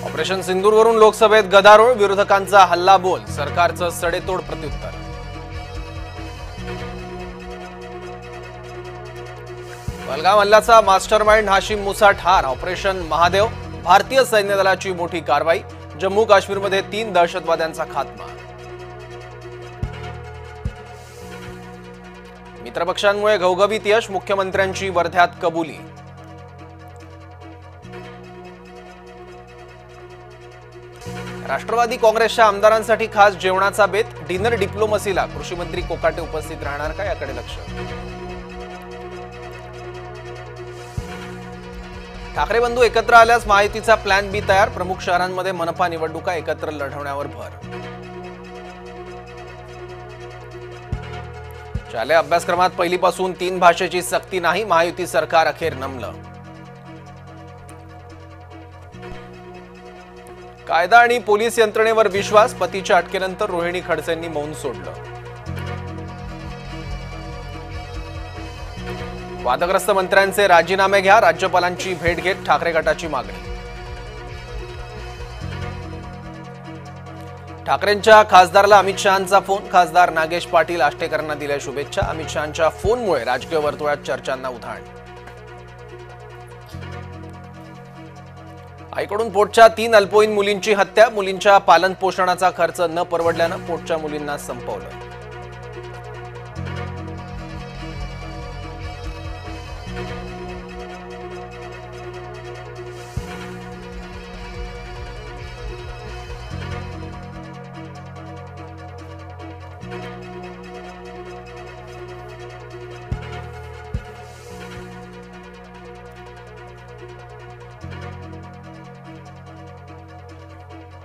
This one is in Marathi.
ऑपरेशन सिंदूरवरून लोकसभेत गदारोळ, विरोधकांचा हल्लाबोल, सरकारचं सडेतोड प्रत्युत्तर। बलगाम हल्ल्याचा मास्टरमाइंड हाशिम मुसा ठार, ऑपरेशन महादेव, भारतीय सैन्य दलाची मोठी कारवाई, जम्मू काश्मीरमध्ये 3 दहशतवाद्यांचा खात्मा। मित्रपक्षांमुळे घवघवीत यश, मुख्यमंत्र्यांची वर्ध्यात कबुली। राष्ट्रवादी काँग्रेसच्या आमदारांसाठी खास जेवणाचा बेत, डिनर डिप्लोमसीला कृषी मंत्री कोकाटे उपस्थित राहणार का, याकडे लक्ष। ठाकरे बंधू एकत्र आल्यास महायुतीचा प्लॅन बी तयार, प्रमुख शहरांमध्ये मनपा निवडणुका एकत्र लढवण्यावर भर। शालेय अभ्यासक्रमात पहिलीपासून 3 भाषेची सक्ती नाही, महायुती सरकार अखेर नमलं। कायदा आणि पोलीस यंत्रणेवर विश्वास, पतीच्या अटकेनंतर रोहिणी खडसेंनी मौन सोडलं। वादग्रस्त मंत्र्यांचे राजीनामे घ्या, राज्यपालांची भेट घेत ठाकरे गटाची मागणी। ठाकरेंच्या खासदाराला अमित शहांचा फोन, खासदार नागेश पाटील आष्टेकरांना दिल्या शुभेच्छा, अमित शहांच्या फोनमुळे राजकीय वर्तुळात चर्चांना उधाण। आईकडून पोटच्या 3 अल्पवयीन मुलींची हत्या, मुलींच्या पालन पोषणाचा खर्च न परवडल्यानं पोटच्या मुलींना संपवलं।